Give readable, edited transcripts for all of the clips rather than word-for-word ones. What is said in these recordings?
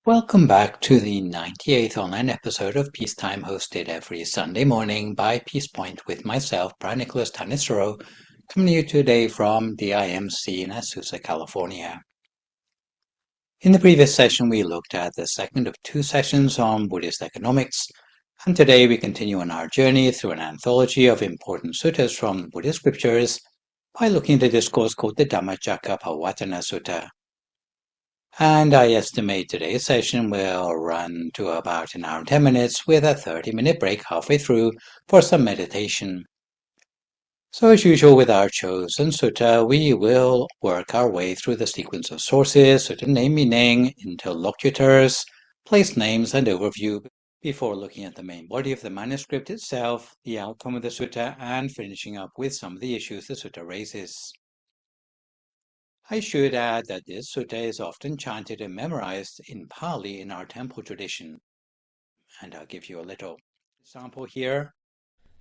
Welcome back to the 98th online episode of Peacetime, hosted every Sunday morning by Peace Point with myself, Phra Nicholas Thanissaro, coming to you today from DIMC in Azusa, California. In the previous session, we looked at the second of two sessions on Buddhist economics, and today we continue on our journey through an anthology of important suttas from the Buddhist scriptures by looking at a discourse called the Dhammacakkapavattana Sutta. And I estimate today's session will run to about an hour and 10 minutes with a 30-minute break halfway through for some meditation. So as usual with our chosen sutta, we will work our way through the sequence of sources, sutta name meaning, interlocutors, place names, and overview before looking at the main body of the manuscript itself, the outcome of the sutta, and finishing up with some of the issues the sutta raises. I should add that this sutta is often chanted and memorized in Pali in our temple tradition. And I'll give you a little example here.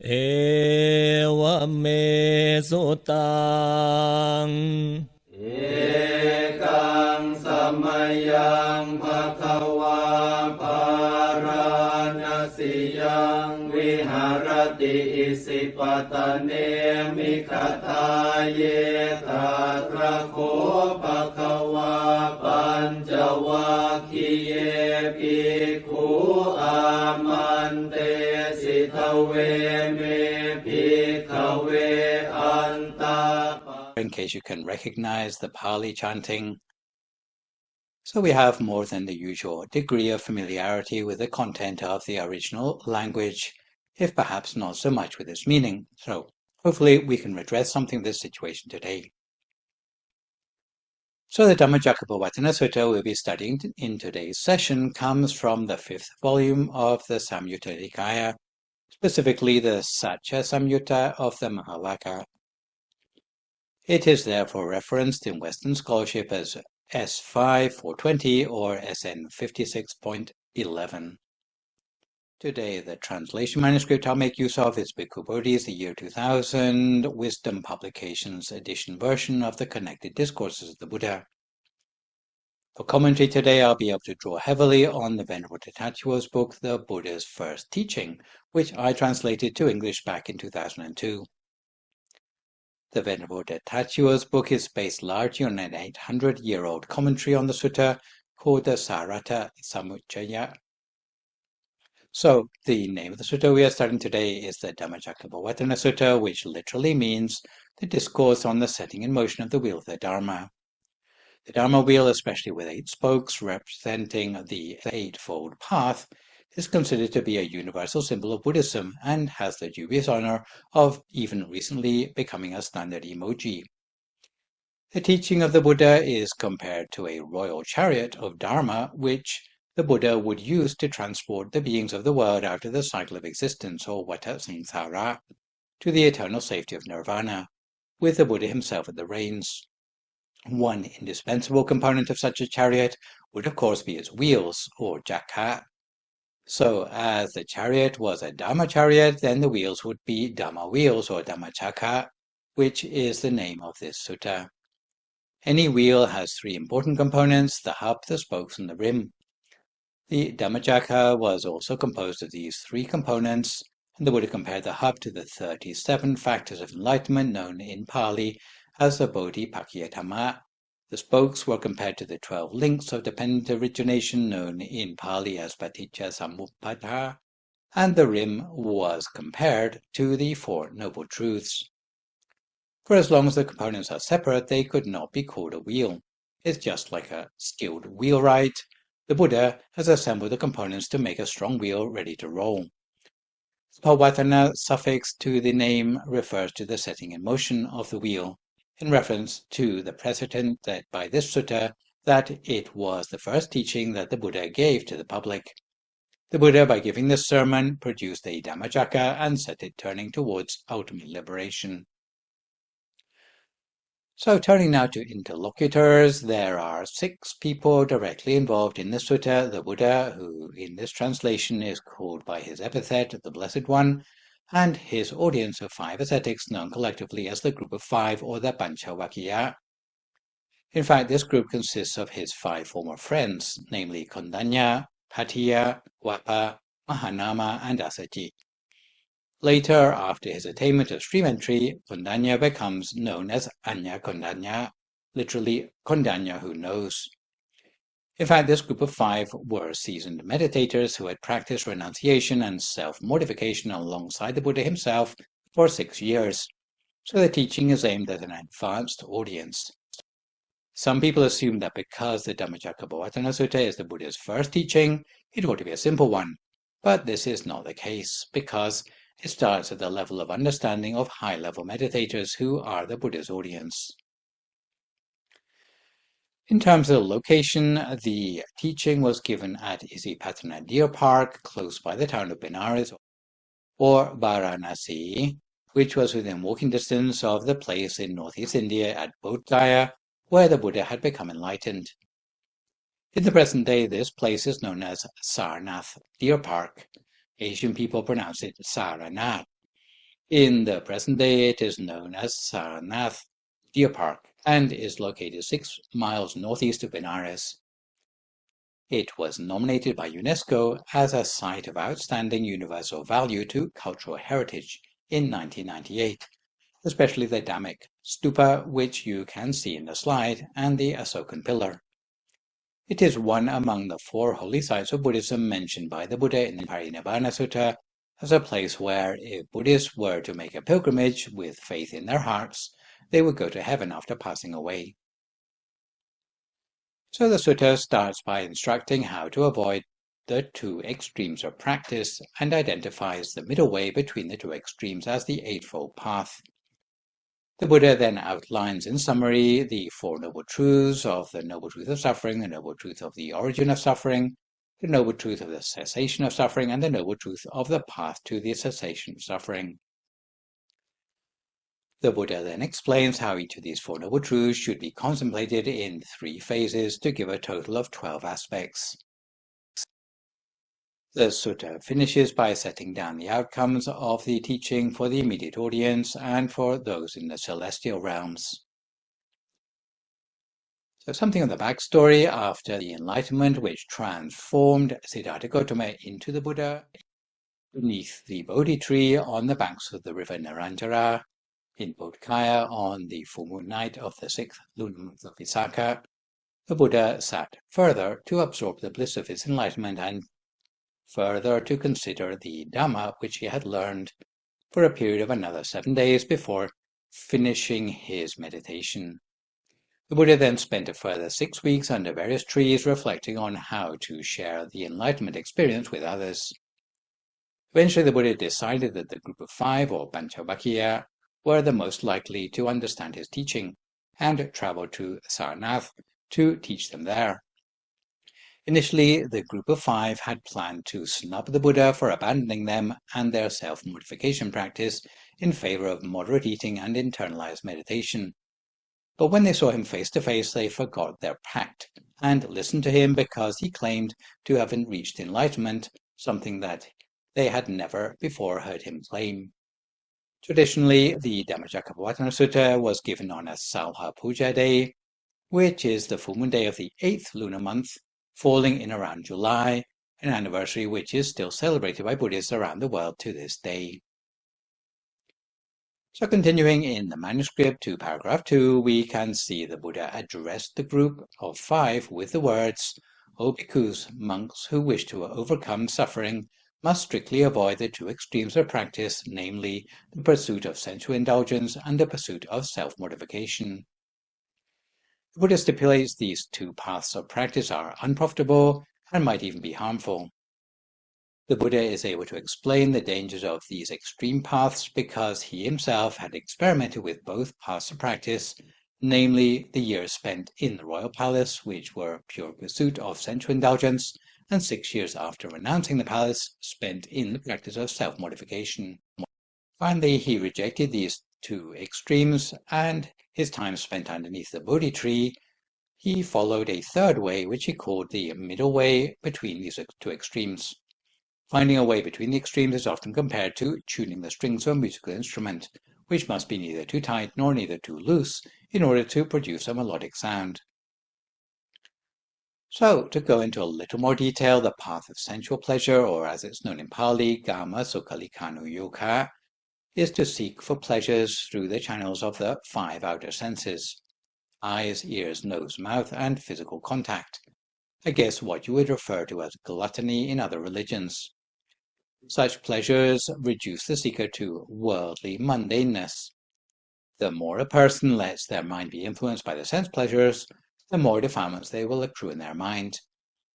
Eva me sutang Ekang samayang bhakava paranasiyang viharati isipatane mikataye tatrako bhakava panjavakiye bhikkhu amante sitave me bhikkhave anta. In case you can recognize the Pali chanting. So we have more than the usual degree of familiarity with the content of the original language, if perhaps not so much with its meaning. So hopefully we can redress something of this situation today. So the Dhammacakkapavattana Sutta we'll be studying in today's session comes from the 5th volume of the Samyutta Nikaya, specifically the Satya Samyutta of the Mahāvākka. It is therefore referenced in Western scholarship as S5 420 or SN 56.11. Today, the translation manuscript I'll make use of is Bhikkhu Bodhi's the year 2000 Wisdom Publications edition version of the Connected Discourses of the Buddha. For commentary today, I'll be able to draw heavily on the Venerable Tetsitacho's book, The Buddha's First Teaching, which I translated to English back in 2002. The Venerable Tetsitacho's book is based largely on an 800-year-old commentary on the sutta called the Sarata Samuccaya. So, the name of the sutta we are studying today is the Dhammacakkapavattana Sutta, which literally means the discourse on the setting in motion of the wheel of the Dharma. The Dharma wheel, especially with 8 spokes representing the Eightfold Path, is considered to be a universal symbol of Buddhism and has the dubious honor of even recently becoming a standard emoji. The teaching of the Buddha is compared to a royal chariot of Dharma, which the Buddha would use to transport the beings of the world out of the cycle of existence, or vata samsara, to the eternal safety of nirvana, with the Buddha himself at the reins. One indispensable component of such a chariot would of course be its wheels, or jakka. So, as the chariot was a Dhamma chariot, then the wheels would be Dhamma wheels, or Dhammacakka, which is the name of this sutta. Any wheel has 3 important components: the hub, the spokes, and the rim. The Dhammacakka was also composed of these 3 components, and the Buddha compared the hub to the 37 factors of enlightenment known in Pali as the Bodhipakkhiya. The spokes were compared to the 12 links of dependent origination known in Pali as Paticca Samuppada, and the rim was compared to the 4 Noble Truths. For as long as the components are separate, they could not be called a wheel. It's just like a skilled wheelwright. The Buddha has assembled the components to make a strong wheel ready to roll. The Pavattana suffix to the name refers to the setting in motion of the wheel, in reference to the precedent that by this sutta that it was the first teaching that the Buddha gave to the public. The Buddha, by giving this sermon, produced a Dhammacakka and set it turning towards ultimate liberation. So turning now to interlocutors, there are 6 people directly involved in the sutta: the Buddha, who in this translation is called by his epithet, the Blessed One, and his audience of 5 ascetics known collectively as the Group of 5 or the Panchavakkiya. In fact, this group consists of his 5 former friends, namely Kondañña, Patiya, Wapa, Mahanama, and Asaji. Later, after his attainment of stream entry, Kondañña becomes known as Anya Kondañña, literally Kondañña who knows. In fact, this group of 5 were seasoned meditators who had practiced renunciation and self-mortification alongside the Buddha himself for 6 years, so the teaching is aimed at an advanced audience. Some people assume that because the Dhammacakkapavattana Sutta is the Buddha's first teaching, it ought to be a simple one, but this is not the case, because it starts at the level of understanding of high-level meditators who are the Buddha's audience. In terms of the location, the teaching was given at Isipatana Deer Park, close by the town of Benares, or Varanasi, which was within walking distance of the place in northeast India at Bodh Gaya, where the Buddha had become enlightened. In the present day, this place is known as Sarnath Deer Park. Asian people pronounce it Saranath. In the present day, it is known as Sarnath Deer Park and is located 6 miles northeast of Benares. It was nominated by UNESCO as a Site of Outstanding Universal Value to Cultural Heritage in 1998, especially the Dhammic Stupa, which you can see in the slide, and the Asokan Pillar. It is one among the 4 holy sites of Buddhism mentioned by the Buddha in the Parinibbana Sutta as a place where, if Buddhists were to make a pilgrimage with faith in their hearts, they would go to heaven after passing away. So the sutta starts by instructing how to avoid the 2 extremes of practice and identifies the middle way between the 2 extremes as the Eightfold Path. The Buddha then outlines in summary the 4 noble truths of the noble truth of suffering, the noble truth of the origin of suffering, the noble truth of the cessation of suffering, and the noble truth of the path to the cessation of suffering. The Buddha then explains how each of these 4 noble truths should be contemplated in 3 phases to give a total of 12 aspects. The sutta finishes by setting down the outcomes of the teaching for the immediate audience and for those in the celestial realms. So something of the backstory after the enlightenment which transformed Siddhartha Gautama into the Buddha. Beneath the Bodhi tree on the banks of the river Naranjara, in Bodh Gaya on the full moon night of the 6th lunar month of Visakha, the Buddha sat further to absorb the bliss of his enlightenment and further to consider the Dhamma which he had learned for a period of another 7 days before finishing his meditation. The Buddha then spent a further 6 weeks under various trees reflecting on how to share the enlightenment experience with others. Eventually the Buddha decided that the group of 5, or Panchabhakya, were the most likely to understand his teaching, and traveled to Sarnath to teach them there. Initially, the group of 5 had planned to snub the Buddha for abandoning them and their self-mortification practice in favor of moderate eating and internalized meditation. But when they saw him face to face, they forgot their pact and listened to him because he claimed to have reached enlightenment, something that they had never before heard him claim. Traditionally, the Dhammacakkapavattana Sutta was given on a Salha Puja day, which is the full moon day of the 8th lunar month, falling in around July, an anniversary which is still celebrated by Buddhists around the world to this day. So continuing in the manuscript to paragraph 2, we can see the Buddha addressed the group of 5 with the words, "O bhikkhus, monks who wish to overcome suffering, must strictly avoid the 2 extremes of practice, namely, the pursuit of sensual indulgence and the pursuit of self-mortification." The Buddha stipulates these 2 paths of practice are unprofitable and might even be harmful. The Buddha is able to explain the dangers of these extreme paths because he himself had experimented with both paths of practice, namely the years spent in the royal palace, which were pure pursuit of sensual indulgence, and 6 years after renouncing the palace, spent in the practice of self-mortification. Finally, he rejected these 2 extremes, and his time spent underneath the Bodhi tree, he followed a 3rd way, which he called the middle way between these 2 extremes. Finding a way between the extremes is often compared to tuning the strings of a musical instrument, which must be neither too tight nor neither too loose in order to produce a melodic sound. So, to go into a little more detail, the path of sensual pleasure, or as it's known in Pali, Kama Sukhalikanu Yoga, is to seek for pleasures through the channels of the 5 outer senses: eyes, ears, nose, mouth, and physical contact. I guess what you would refer to as gluttony in other religions. Such pleasures reduce the seeker to worldly mundaneness. The more a person lets their mind be influenced by the sense pleasures, the more defilements they will accrue in their mind.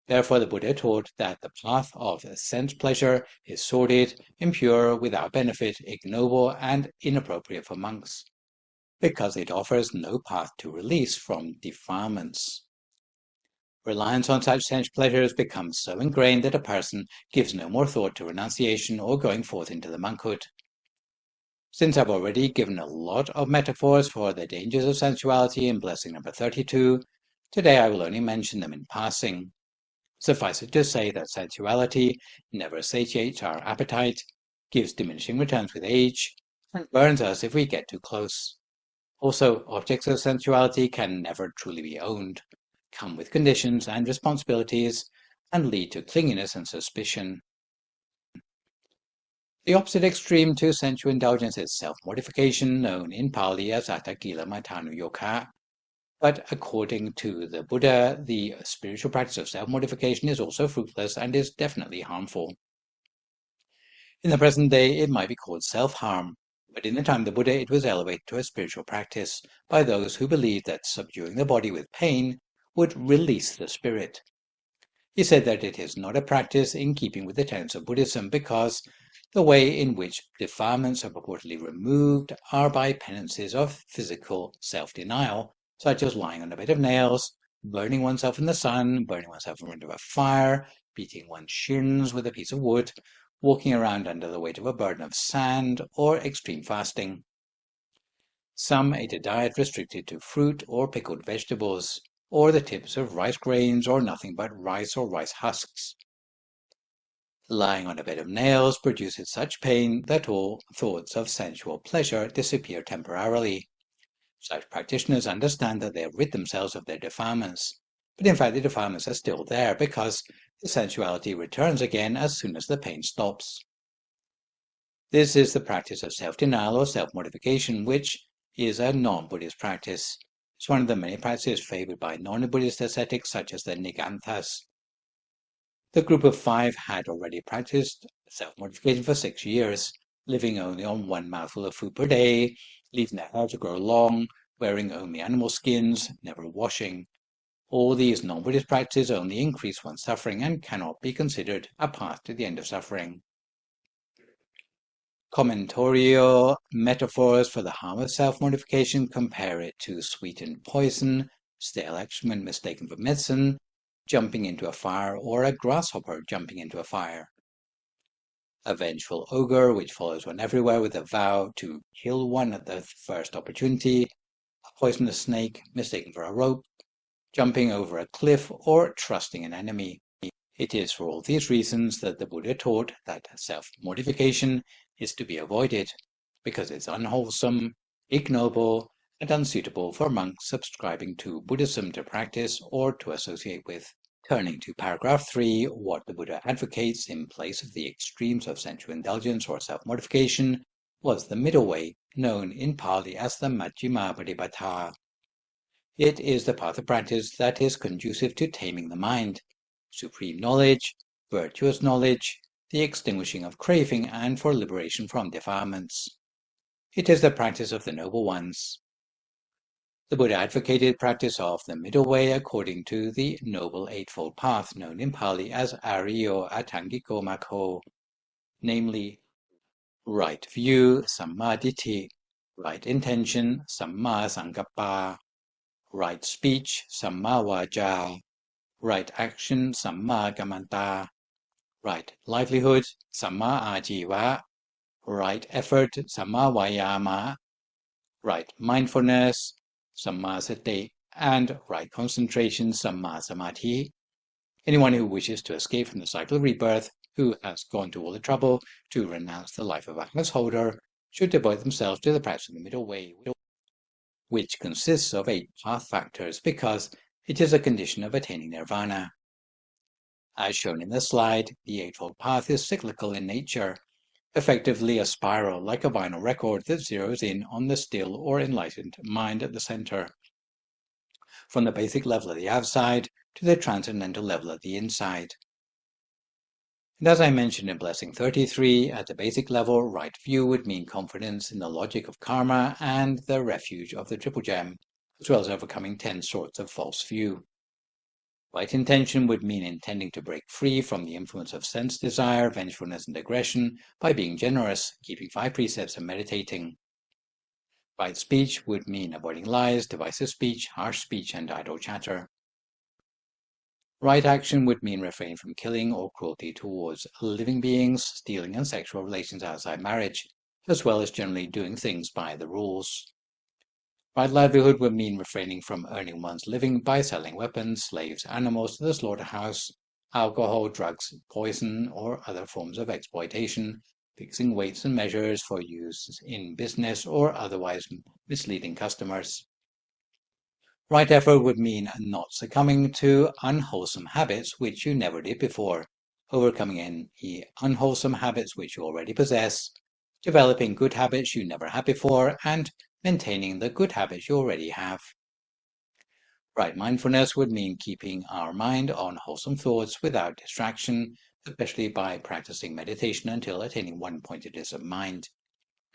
Therefore, the Buddha taught that the path of sense pleasure is sordid, impure, without benefit, ignoble, and inappropriate for monks, because it offers no path to release from defilements. Reliance on such sense pleasures becomes so ingrained that a person gives no more thought to renunciation or going forth into the monkhood. Since I've already given a lot of metaphors for the dangers of sensuality in blessing number 32, today I will only mention them in passing. Suffice it to say that sensuality never satiates our appetite, gives diminishing returns with age, and burns us if we get too close. Also, objects of sensuality can never truly be owned, come with conditions and responsibilities, and lead to clinginess and suspicion. The opposite extreme to sensual indulgence is self-mortification, known in Pali as Atthakila Matanu Yoga. But according to the Buddha, the spiritual practice of self-mortification is also fruitless and is definitely harmful. In the present day, it might be called self-harm, but in the time of the Buddha, it was elevated to a spiritual practice by those who believed that subduing the body with pain would release the spirit. He said that it is not a practice in keeping with the tenets of Buddhism because the way in which defilements are purportedly removed are by penances of physical self-denial, such as lying on a bed of nails, burning oneself in the sun, burning oneself in front of a fire, beating one's shins with a piece of wood, walking around under the weight of a burden of sand, or extreme fasting. Some ate a diet restricted to fruit or pickled vegetables, or the tips of rice grains, or nothing but rice or rice husks. Lying on a bed of nails produces such pain that all thoughts of sensual pleasure disappear temporarily. Such practitioners understand that they have rid themselves of their defilements, but in fact the defilements are still there because the sensuality returns again as soon as the pain stops. This is the practice of self-denial or self-mortification, which is a non-Buddhist practice. It's one of the many practices favored by non-Buddhist ascetics such as the Niganthas. The group of 5 had already practiced self-mortification for 6 years, living only on 1 mouthful of food per day, leaving their hair to grow long, wearing only animal skins, never washing. All these non-Buddhist practices only increase one's suffering and cannot be considered a path to the end of suffering. Commentorial metaphors for the harm of self-mortification compare it to sweetened poison, stale excrement mistaken for medicine, jumping into a fire, or a grasshopper jumping into a fire. A vengeful ogre which follows one everywhere with a vow to kill one at the first opportunity, a poisonous snake mistaken for a rope, jumping over a cliff, or trusting an enemy. It is for all these reasons that the Buddha taught that self-mortification is to be avoided, because it's unwholesome, ignoble, and unsuitable for monks subscribing to Buddhism to practice or to associate with. Turning to paragraph 3, what the Buddha advocates in place of the extremes of sensual indulgence or self-mortification was the middle way, known in Pali as the Majjhima Patipata. It is the path of practice that is conducive to taming the mind, supreme knowledge, virtuous knowledge, the extinguishing of craving, and for liberation from defilements. It is the practice of the noble ones. The Buddha advocated practice of the middle way according to the Noble Eightfold Path, known in Pali as Ariyo Atangiko Makho, namely right view, Samma Ditti, right intention, Samma Sankappa, right speech, Samma Vaja, right action, Samma Gammanta, right livelihood, Samma Ajiva, right effort, Samma Vayama, right mindfulness, Samma Sati, and right concentration, Samma Samadhi. Anyone who wishes to escape from the cycle of rebirth, who has gone to all the trouble to renounce the life of a householder, should devote themselves to the practice of the middle way, which consists of 8 path factors, because It is a condition of attaining nirvana. As shown in the slide, the Eightfold Path is cyclical in nature, effectively a spiral like a vinyl record that zeroes in on the still or enlightened mind at the center, from the basic level of the outside to the transcendental level of the inside. And as I mentioned in Blessing 33, at the basic level, right view would mean confidence in the logic of karma and the refuge of the triple gem, as well as overcoming 10 sorts of false view. Right intention would mean intending to break free from the influence of sense desire, vengefulness, and aggression by being generous, keeping 5 precepts, and meditating. Right speech would mean avoiding lies, divisive speech, harsh speech, and idle chatter. Right action would mean refraining from killing or cruelty towards living beings, stealing, and sexual relations outside marriage, as well as generally doing things by the rules. Right livelihood would mean refraining from earning one's living by selling weapons, slaves, animals to the slaughterhouse, alcohol, drugs, poison, or other forms of exploitation, fixing weights and measures for use in business or otherwise misleading customers. Right effort would mean not succumbing to unwholesome habits which you never did before, overcoming any unwholesome habits which you already possess, developing good habits you never had before, and maintaining the good habits you already have. Right mindfulness would mean keeping our mind on wholesome thoughts without distraction, especially by practicing meditation until attaining one-pointedness of mind.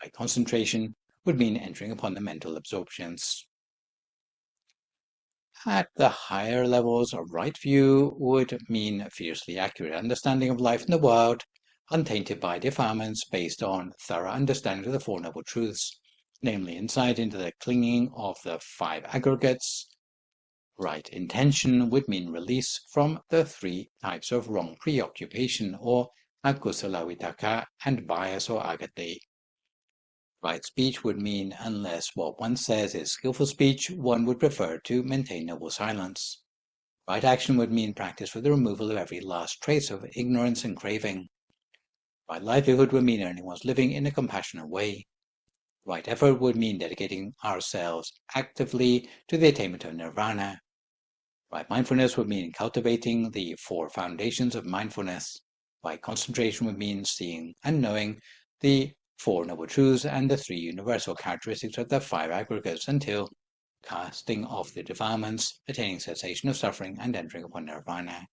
Right concentration would mean entering upon the mental absorptions. At the higher levels, a right view would mean a fiercely accurate understanding of life in the world, untainted by defilements, based on thorough understanding of the Four Noble Truths, namely insight into the clinging of the 5 aggregates. Right intention would mean release from the 3 types of wrong preoccupation, or akusala vitaka, and bias or agati. Right speech would mean unless what one says is skillful speech, one would prefer to maintain noble silence. Right action would mean practice for the removal of every last trace of ignorance and craving. Right livelihood would mean earning one's living in a compassionate way. Right effort would mean dedicating ourselves actively to the attainment of nirvana. Right mindfulness would mean cultivating the 4 foundations of mindfulness. Right concentration would mean seeing and knowing the 4 Noble Truths and the 3 universal characteristics of the 5 aggregates until casting off the defilements, attaining cessation of suffering, and entering upon nirvana.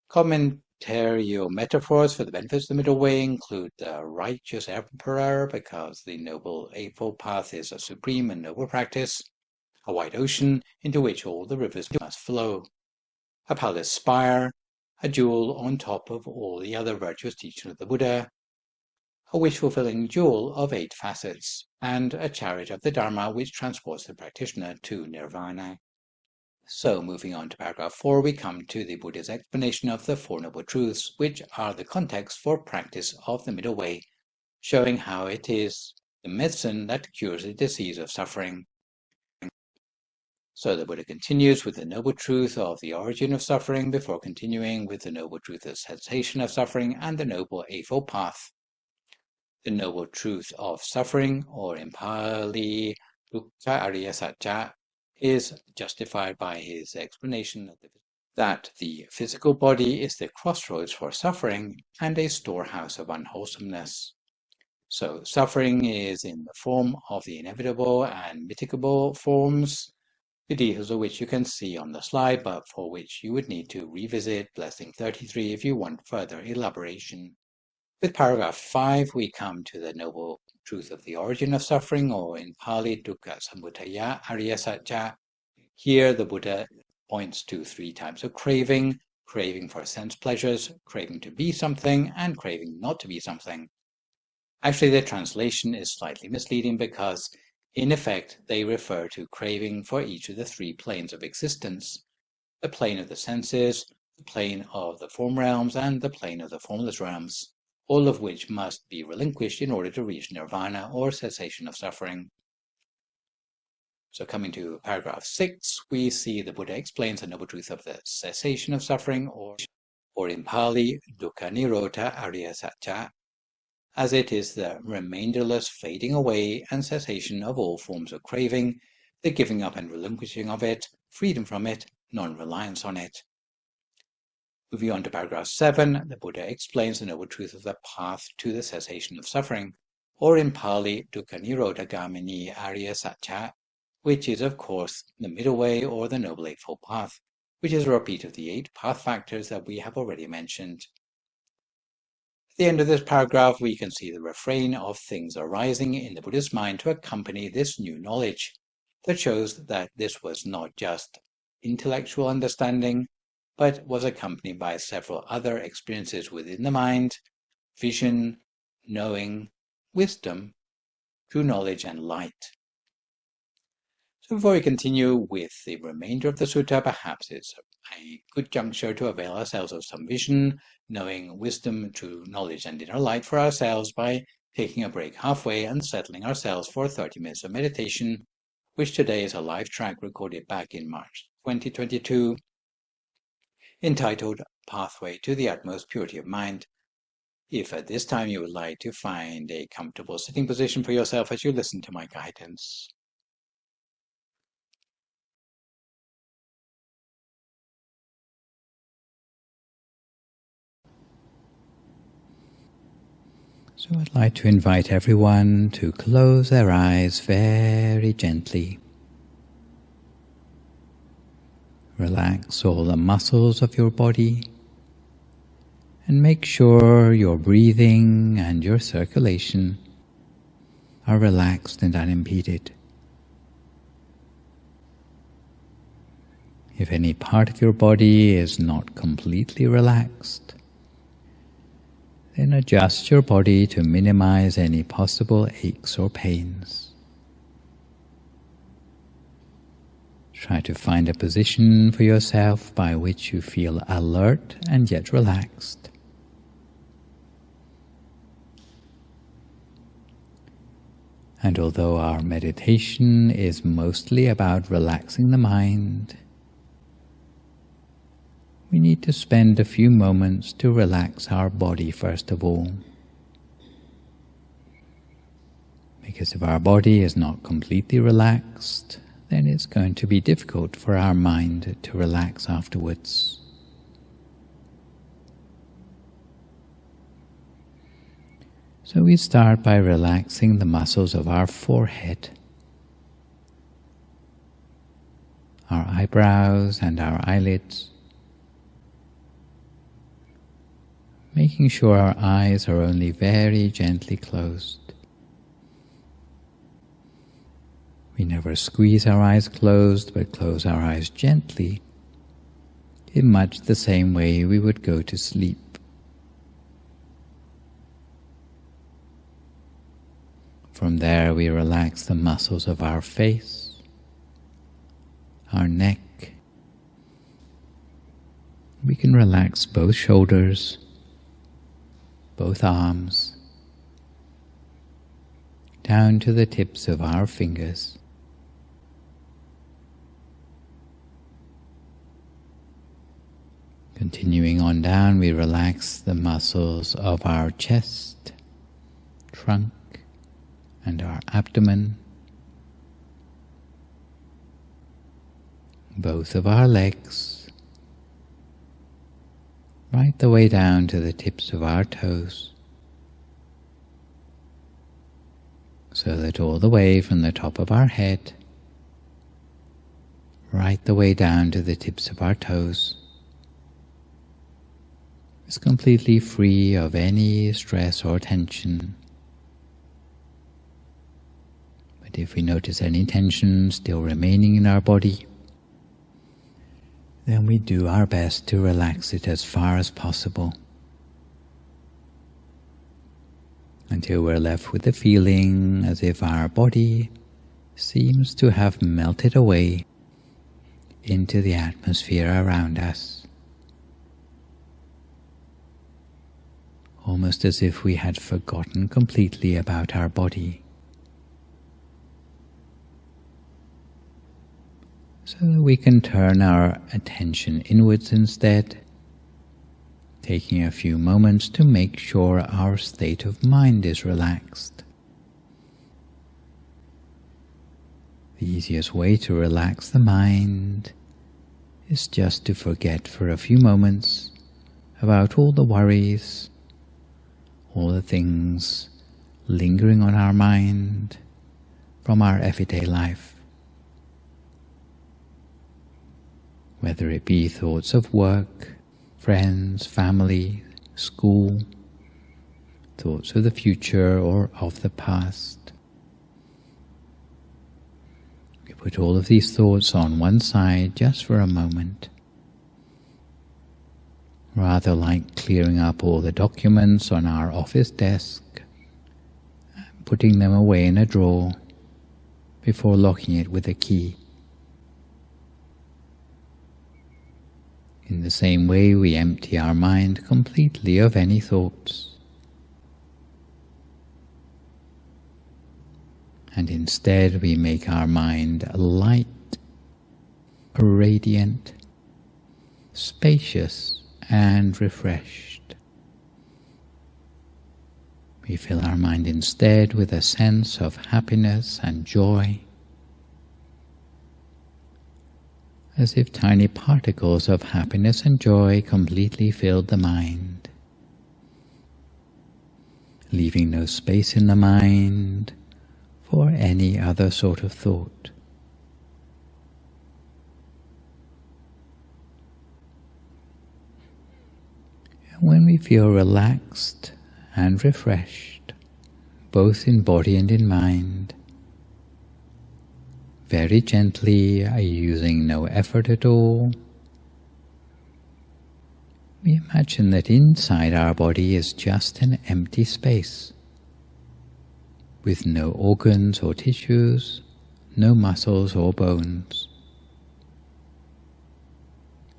Commentarial metaphors for the benefits of the middle way include the righteous emperor, because the Noble Eightfold Path is a supreme and noble practice, a wide ocean into which all the rivers must flow, a palace spire, a jewel on top of all the other virtuous teachings of the Buddha, a wish-fulfilling jewel of 8 facets, and a chariot of the Dharma which transports the practitioner to nirvana. So, moving on to paragraph 4, we come to the Buddha's explanation of the 4 Noble Truths, which are the context for practice of the middle way, showing how it is the medicine that cures the disease of suffering. So the Buddha continues with the noble truth of the origin of suffering before continuing with the noble truth of cessation of suffering and the noble Eightfold Path. The noble truth of suffering, or in Pali, dukkha ariya satya, is justified by his explanation that the physical body is the crossroads for suffering and a storehouse of unwholesomeness. So suffering is in the form of the inevitable and mitigable forms, the details of which you can see on the slide, but for which you would need to revisit Blessing 33 if you want further elaboration. With paragraph 5, we come to the noble truth of the origin of suffering, or in Pali, dukkha samudaya ariya satya. Here the Buddha points to 3 types of craving: craving for sense pleasures, craving to be something, and craving not to be something. Actually, the translation is slightly misleading because, in effect, they refer to craving for each of the 3 planes of existence: the plane of the senses, the plane of the form realms, and the plane of the formless realms, all of which must be relinquished in order to reach nirvana, or cessation of suffering. So coming to paragraph 6, we see the Buddha explains the noble truth of the cessation of suffering, or in Pali, dukkha nirodha ariya satya, as it is the remainderless fading away and cessation of all forms of craving, the giving up and relinquishing of it, freedom from it, non-reliance on it. Moving on to paragraph 7, the Buddha explains the noble truth of the path to the cessation of suffering, or in Pali, Dukkha Nirodha Gamini Arya Satya, which is, of course, the middle way or the Noble Eightfold Path, which is a repeat of the 8 path factors that we have already mentioned. At the end of this paragraph, we can see the refrain of things arising in the Buddhist mind to accompany this new knowledge, that shows that this was not just intellectual understanding, but was accompanied by several other experiences within the mind: vision, knowing, wisdom, true knowledge, and light. So before we continue with the remainder of the sutta, perhaps it's a good juncture to avail ourselves of some vision, knowing, wisdom, true knowledge, and inner light for ourselves by taking a break halfway and settling ourselves for 30 minutes of meditation, which today is a live track recorded back in March 2022, entitled Pathway to the Utmost Purity of Mind. If at this time you would like to find a comfortable sitting position for yourself as you listen to my guidance. So I'd like to invite everyone to close their eyes very gently. Relax all the muscles of your body and make sure your breathing and your circulation are relaxed and unimpeded. If any part of your body is not completely relaxed, then adjust your body to minimize any possible aches or pains. Try to find a position for yourself by which you feel alert and yet relaxed. And although our meditation is mostly about relaxing the mind, we need to spend a few moments to relax our body first of all. Because if our body is not completely relaxed, then it's going to be difficult for our mind to relax afterwards. So we start by relaxing the muscles of our forehead, our eyebrows and our eyelids, making sure our eyes are only very gently closed. We never squeeze our eyes closed, but close our eyes gently, in much the same way we would go to sleep. From there we relax the muscles of our face, our neck. We can relax both shoulders, both arms, down to the tips of our fingers. Continuing on down, we relax the muscles of our chest, trunk, and our abdomen, both of our legs, right the way down to the tips of our toes, so that all the way from the top of our head, right the way down to the tips of our toes, is completely free of any stress or tension. But if we notice any tension still remaining in our body, then we do our best to relax it as far as possible, until we're left with the feeling as if our body seems to have melted away into the atmosphere around us, almost as if we had forgotten completely about our body. So that we can turn our attention inwards instead, taking a few moments to make sure our state of mind is relaxed. The easiest way to relax the mind is just to forget for a few moments about all the worries, all the things lingering on our mind from our everyday life. Whether it be thoughts of work, friends, family, school, thoughts of the future or of the past. We put all of these thoughts on one side just for a moment, rather like clearing up all the documents on our office desk, putting them away in a drawer before locking it with a key. In the same way, we empty our mind completely of any thoughts, and instead we make our mind light, radiant, spacious, and refreshed. We fill our mind instead with a sense of happiness and joy, as if tiny particles of happiness and joy completely filled the mind, leaving no space in the mind for any other sort of thought. And when we feel relaxed and refreshed, both in body and in mind, very gently, using no effort at all, we imagine that inside our body is just an empty space, with no organs or tissues, no muscles or bones.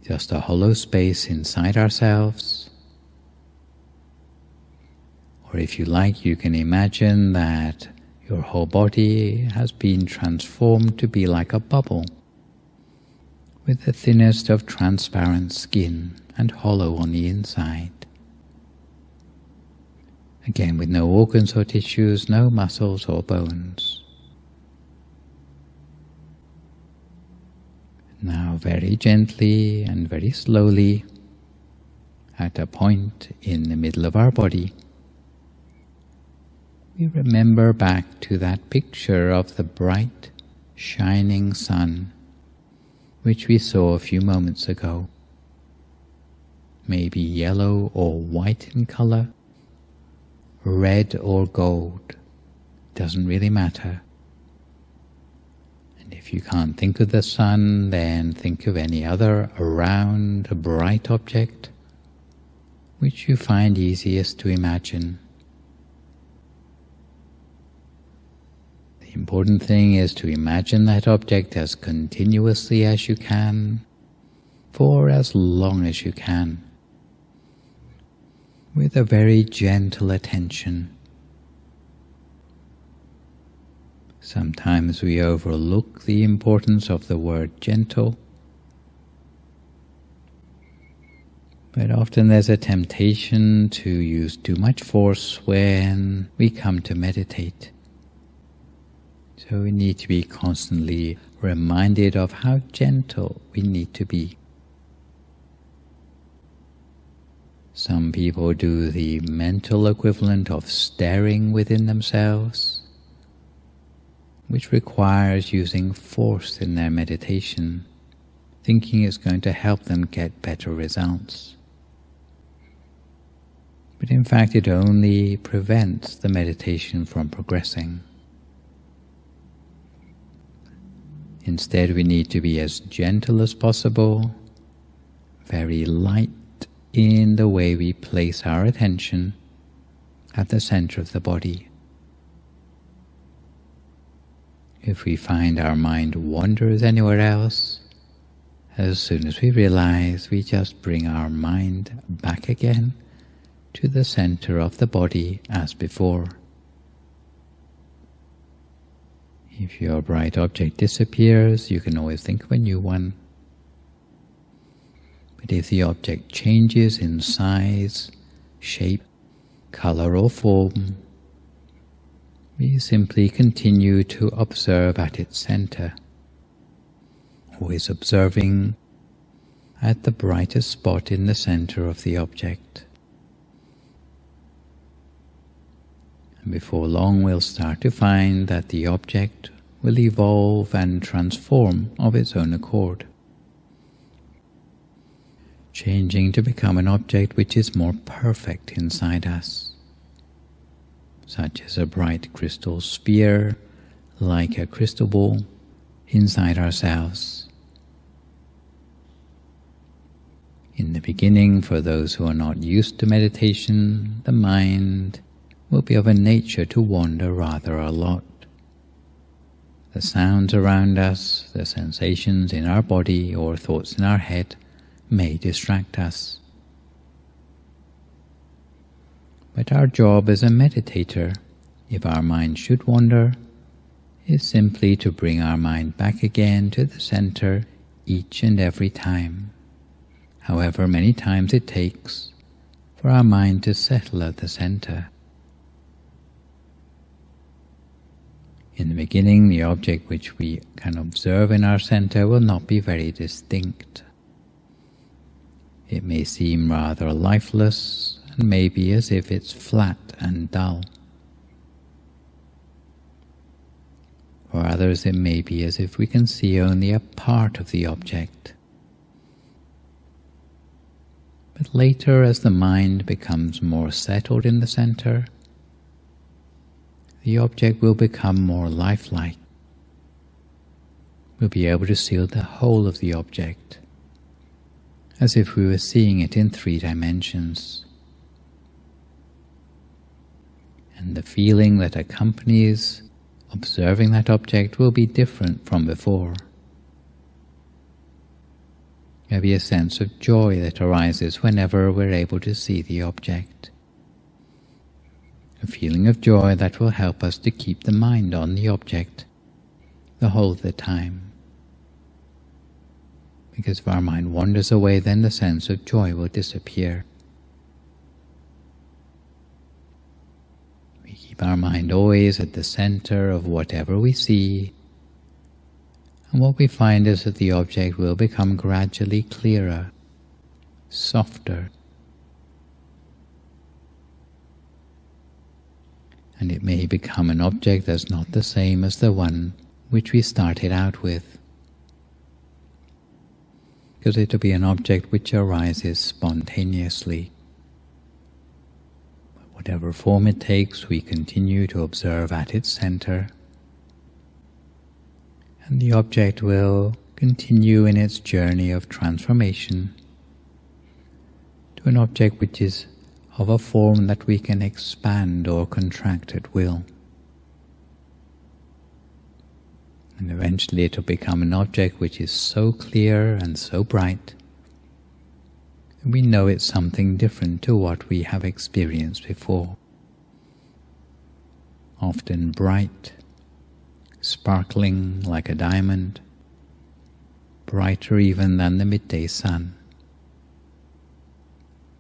Just a hollow space inside ourselves. Or if you like, you can imagine that your whole body has been transformed to be like a bubble, with the thinnest of transparent skin and hollow on the inside. Again, with no organs or tissues, no muscles or bones. Now very gently and very slowly, at a point in the middle of our body, we remember back to that picture of the bright, shining sun, which we saw a few moments ago. Maybe yellow or white in color, red or gold, doesn't really matter. And if you can't think of the sun, then think of any other round, bright object which you find easiest to imagine. The important thing is to imagine that object as continuously as you can, for as long as you can, with a very gentle attention. Sometimes we overlook the importance of the word gentle, but often there's a temptation to use too much force when we come to meditate. So we need to be constantly reminded of how gentle we need to be. Some people do the mental equivalent of staring within themselves, which requires using force in their meditation, thinking it's going to help them get better results. But in fact, it only prevents the meditation from progressing. Instead, we need to be as gentle as possible, very light in the way we place our attention at the center of the body. If we find our mind wanders anywhere else, as soon as we realize, we just bring our mind back again to the center of the body as before. If your bright object disappears, you can always think of a new one. But if the object changes in size, shape, color or form, we simply continue to observe at its center, always observing at the brightest spot in the center of the object. And before long we'll start to find that the object will evolve and transform of its own accord, changing to become an object which is more perfect inside us, such as a bright crystal sphere, like a crystal ball, inside ourselves. In the beginning, for those who are not used to meditation, the mind will be of a nature to wander rather a lot. The sounds around us, the sensations in our body or thoughts in our head may distract us. But our job as a meditator, if our mind should wander, is simply to bring our mind back again to the center each and every time, however many times it takes for our mind to settle at the center. In the beginning, the object which we can observe in our center will not be very distinct. It may seem rather lifeless and may be as if it's flat and dull. For others it may be as if we can see only a part of the object. But later, as the mind becomes more settled in the center, the object will become more lifelike. We'll be able to see the whole of the object, as if we were seeing it in 3 dimensions. And the feeling that accompanies observing that object will be different from before. There'll be a sense of joy that arises whenever we're able to see the object. A feeling of joy that will help us to keep the mind on the object the whole of the time. Because if our mind wanders away, then the sense of joy will disappear. We keep our mind always at the center of whatever we see, and what we find is that the object will become gradually clearer, softer, and it may become an object that's not the same as the one which we started out with, because it will be an object which arises spontaneously. Whatever form it takes, we continue to observe at its center, and the object will continue in its journey of transformation to an object which is of a form that we can expand or contract at will. And eventually it will become an object which is so clear and so bright that we know it's something different to what we have experienced before. Often bright, sparkling like a diamond, brighter even than the midday sun,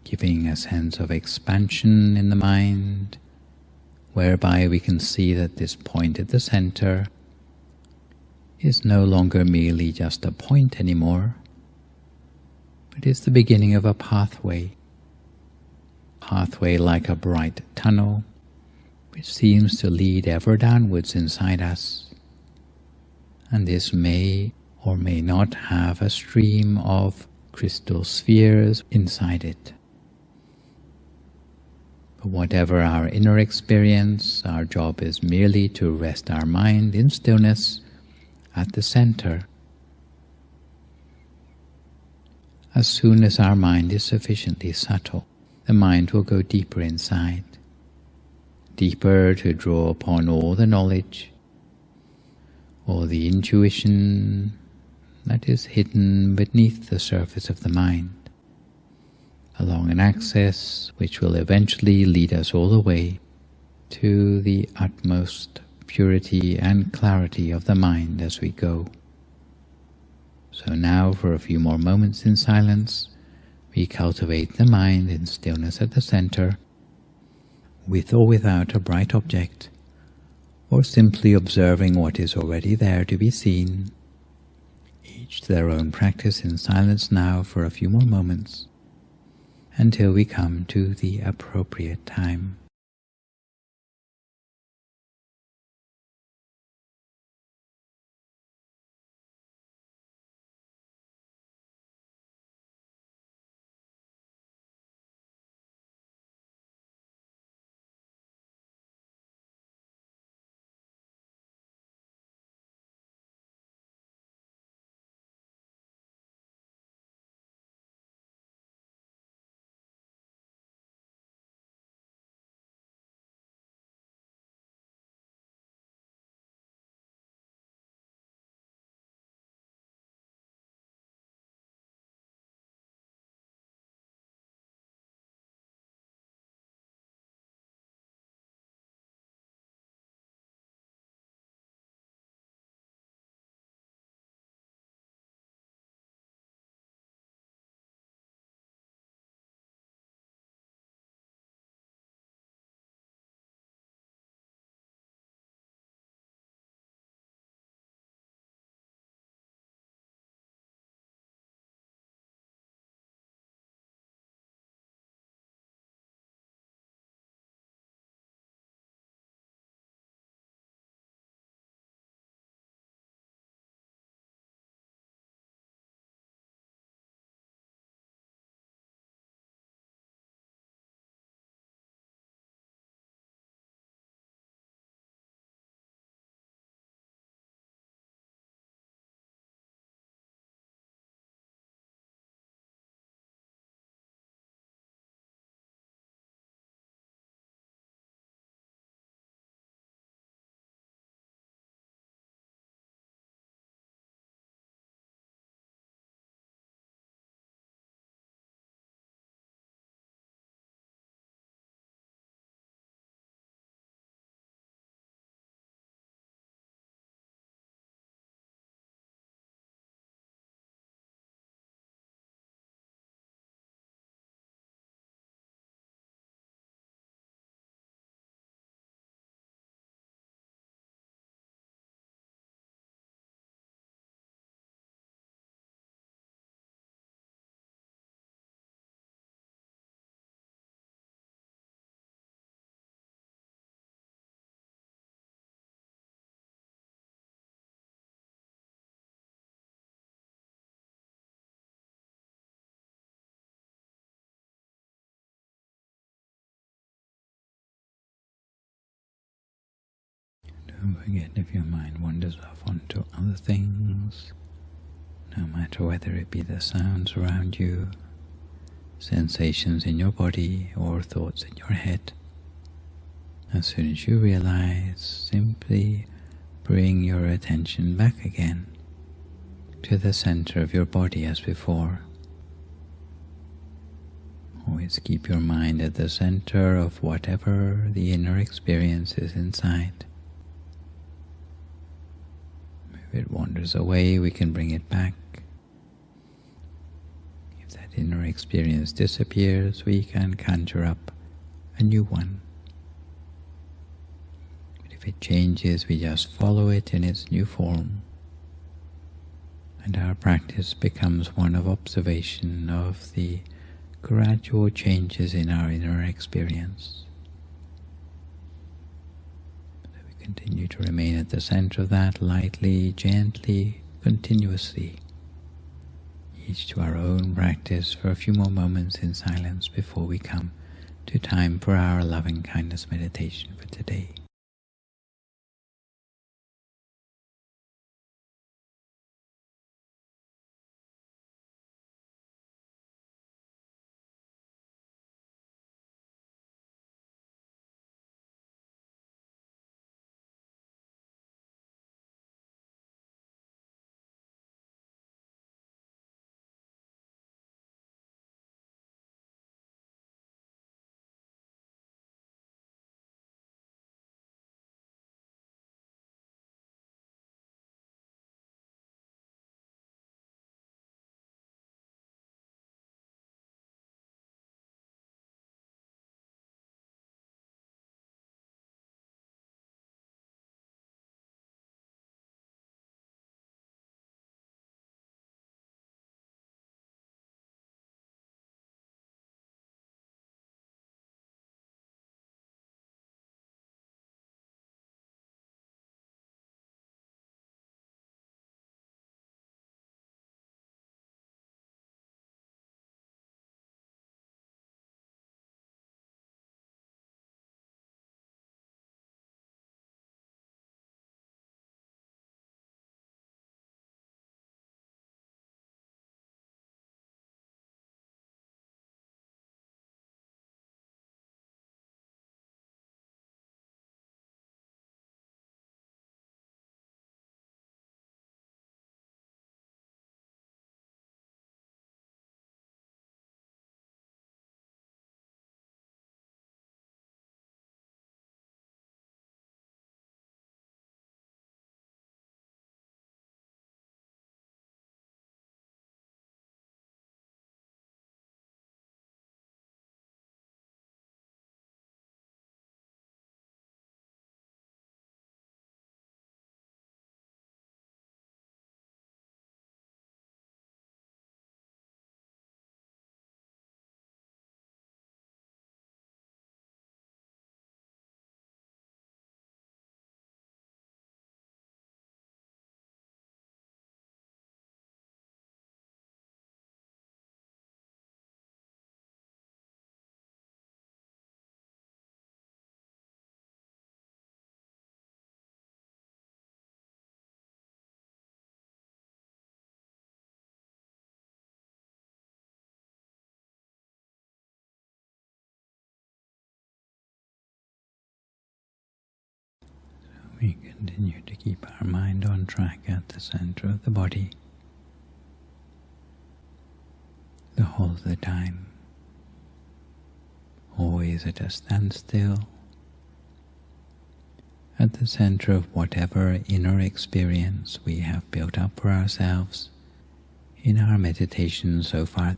giving a sense of expansion in the mind, whereby we can see that this point at the center is no longer merely just a point anymore, but is the beginning of a pathway like a bright tunnel, which seems to lead ever downwards inside us, and this may or may not have a stream of crystal spheres inside it. But whatever our inner experience, our job is merely to rest our mind in stillness at the center. As soon as our mind is sufficiently subtle, the mind will go deeper inside, deeper to draw upon all the knowledge, all the intuition that is hidden beneath the surface of the mind, along an axis which will eventually lead us all the way to the utmost purity and clarity of the mind as we go. So now, for a few more moments in silence, we cultivate the mind in stillness at the center, with or without a bright object, or simply observing what is already there to be seen. Each to their own practice in silence now for a few more moments, until we come to the appropriate time. Don't forget, if your mind wanders off onto other things, no matter whether it be the sounds around you, sensations in your body, or thoughts in your head, as soon as you realize, simply bring your attention back again to the center of your body as before. Always keep your mind at the center of whatever the inner experience is inside. If it wanders away, we can bring it back. If that inner experience disappears, we can conjure up a new one. But if it changes, we just follow it in its new form. And our practice becomes one of observation of the gradual changes in our inner experience. Continue to remain at the center of that, lightly, gently, continuously, each to our own practice for a few more moments in silence before we come to time for our loving kindness meditation for today. We continue to keep our mind on track at the center of the body the whole of the time, always at a standstill, at the center of whatever inner experience we have built up for ourselves in our meditation so far.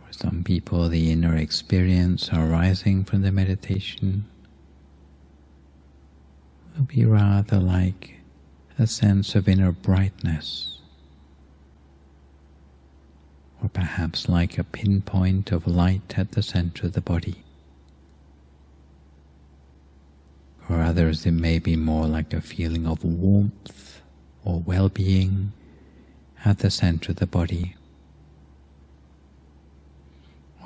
For some people, the inner experience arising from the meditation will be rather like a sense of inner brightness, or perhaps like a pinpoint of light at the center of the body. For others, it may be more like a feeling of warmth or well-being at the center of the body,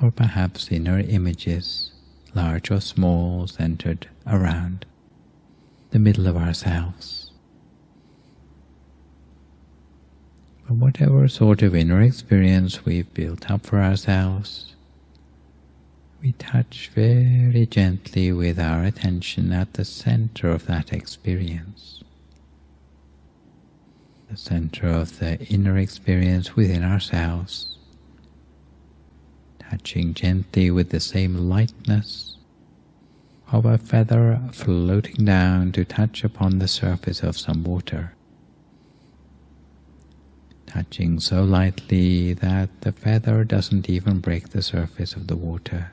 or perhaps inner images, large or small, centered around the middle of ourselves. But whatever sort of inner experience we've built up for ourselves, we touch very gently with our attention at the center of that experience, the center of the inner experience within ourselves, touching gently with the same lightness of a feather floating down to touch upon the surface of some water, touching so lightly that the feather doesn't even break the surface of the water.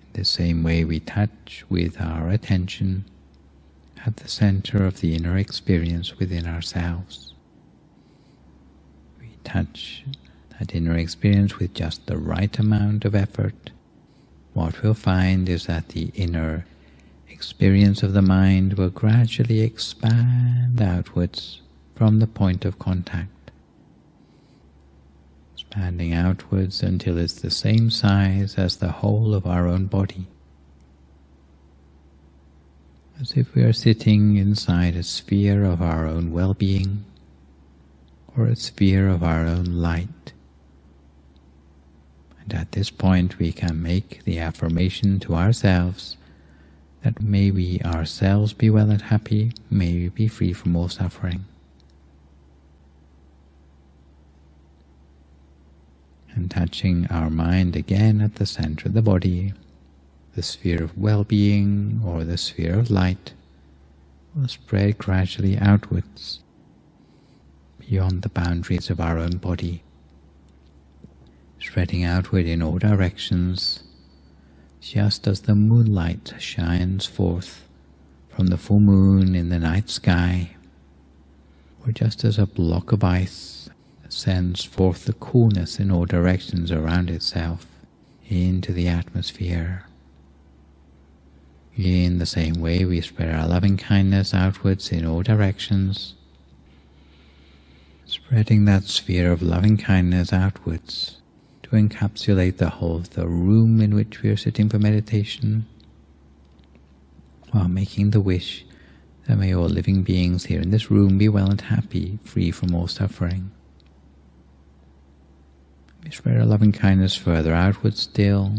In the same way, we touch with our attention at the center of the inner experience within ourselves. We touch that inner experience with just the right amount of effort. What we'll find is that the inner experience of the mind will gradually expand outwards from the point of contact, expanding outwards until it's the same size as the whole of our own body, as if we are sitting inside a sphere of our own well-being or a sphere of our own light. And at this point we can make the affirmation to ourselves that may we ourselves be well and happy, may we be free from all suffering. And touching our mind again at the center of the body, the sphere of well-being or the sphere of light will spread gradually outwards beyond the boundaries of our own body, spreading outward in all directions, just as the moonlight shines forth from the full moon in the night sky, or just as a block of ice sends forth the coolness in all directions around itself into the atmosphere. In the same way, we spread our loving kindness outwards in all directions, spreading that sphere of loving kindness outwards to encapsulate the whole of the room in which we are sitting for meditation, while making the wish that may all living beings here in this room be well and happy, free from all suffering. We spread our loving kindness further outwards still,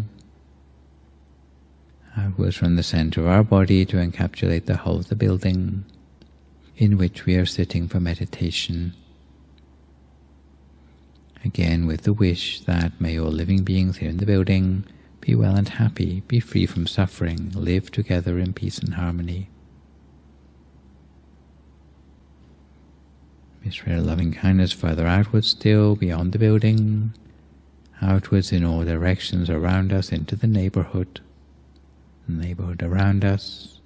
outwards from the center of our body to encapsulate the whole of the building in which we are sitting for meditation. Again, with the wish that may all living beings here in the building be well and happy, be free from suffering, live together in peace and harmony. We spread our loving kindness further outwards still, beyond the building, outwards in all directions around us into the neighborhood around us,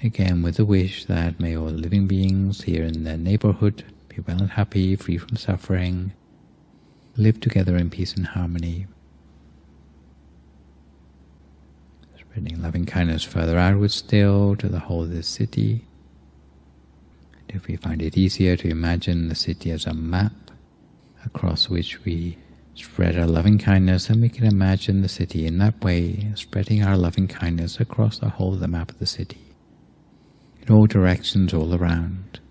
again with the wish that may all living beings here in the neighborhood be well and happy, free from suffering, live together in peace and harmony. Spreading loving kindness further outwards still to the whole of this city. And if we find it easier to imagine the city as a map across which we spread our loving kindness, and we can imagine the city in that way, spreading our loving kindness across the whole of the map of the city, in all directions all around.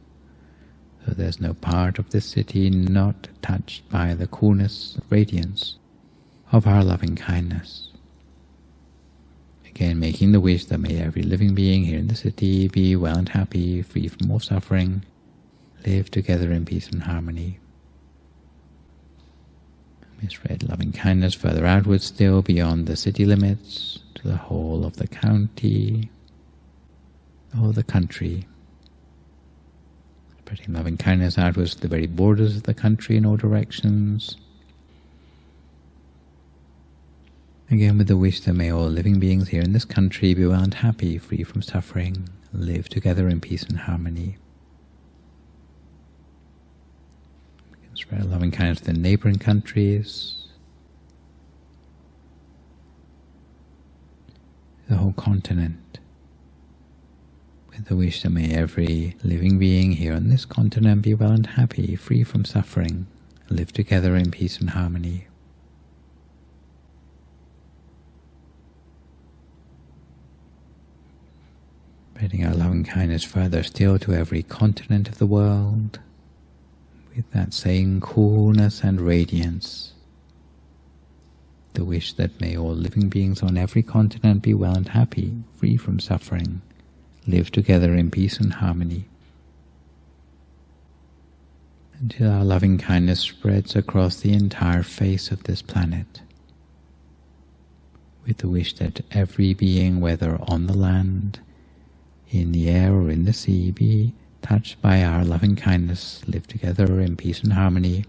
So there's no part of this city not touched by the coolness, radiance of our loving kindness. Again, making the wish that may every living being here in the city be well and happy, free from all suffering, live together in peace and harmony. We spread loving kindness further outwards still beyond the city limits, to the whole of the county, or the country. Spreading loving kindness outwards to the very borders of the country in all directions. Again, with the wish that may all living beings here in this country be well and happy, free from suffering, live together in peace and harmony. We can spread loving kindness to the neighboring countries, the whole continent, with the wish that may every living being here on this continent be well and happy, free from suffering, live together in peace and harmony. Spreading our loving kindness further still to every continent of the world, with that same coolness and radiance. The wish that may all living beings on every continent be well and happy, free from suffering, live together in peace and harmony. Until our loving kindness spreads across the entire face of this planet, with the wish that every being, whether on the land, in the air or in the sea, be touched by our loving kindness, live together in peace and harmony,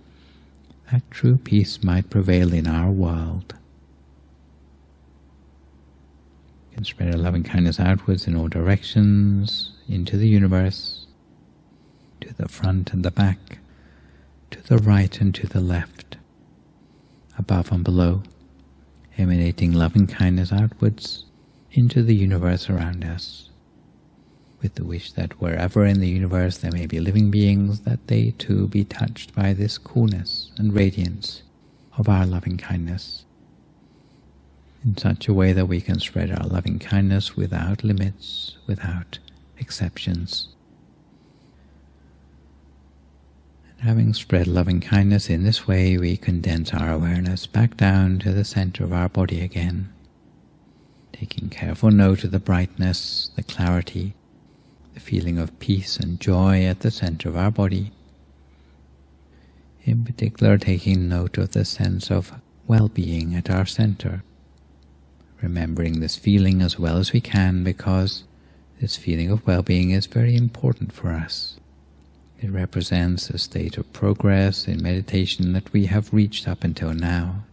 that true peace might prevail in our world. We can spread our loving kindness outwards in all directions, into the universe, to the front and the back, to the right and to the left, above and below, emanating loving kindness outwards into the universe around us, with the wish that wherever in the universe there may be living beings, that they too be touched by this coolness and radiance of our loving kindness, in such a way that we can spread our loving kindness without limits, without exceptions. And having spread loving kindness in this way, we condense our awareness back down to the center of our body again, taking careful note of the brightness, the clarity, the feeling of peace and joy at the center of our body. In particular, taking note of the sense of well-being at our center, remembering this feeling as well as we can, because this feeling of well-being is very important for us. It represents a state of progress in meditation that we have reached up until now.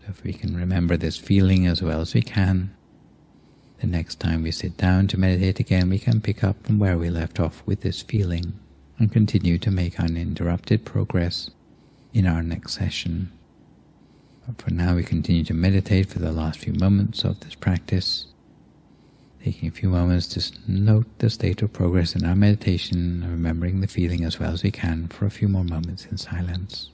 So if we can remember this feeling as well as we can, the next time we sit down to meditate again, we can pick up from where we left off with this feeling and continue to make uninterrupted progress in our next session. But for now, we continue to meditate for the last few moments of this practice, taking a few moments to note the state of progress in our meditation, remembering the feeling as well as we can for a few more moments in silence.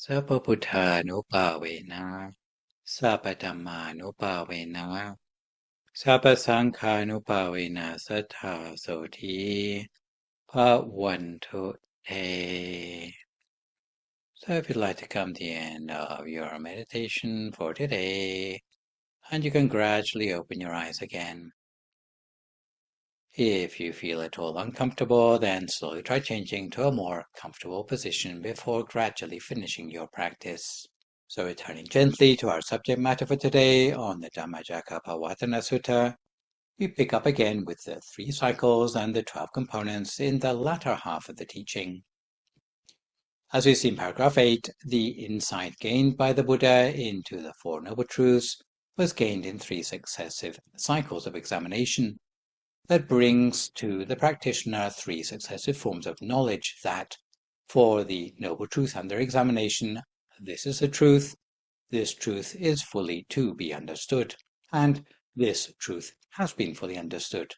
Sabba Buddhanupavena, Sabba Dhammanupavena, Sabba Sankhanupavena Sattha Soti Bhavantu Te. So if you'd like to come to the end of your meditation for today, and you can gradually open your eyes again. If you feel at all uncomfortable, then slowly try changing to a more comfortable position before gradually finishing your practice. So returning gently to our subject matter for today on the Dhammacakkapavattana Sutta, we pick up again with the 3 cycles and the 12 components in the latter half of the teaching. As we see in paragraph 8, the insight gained by the Buddha into the 4 Noble Truths was gained in 3 successive cycles of examination that brings to the practitioner 3 successive forms of knowledge that, for the Noble Truth under examination, this is the truth, this truth is fully to be understood, and this truth has been fully understood.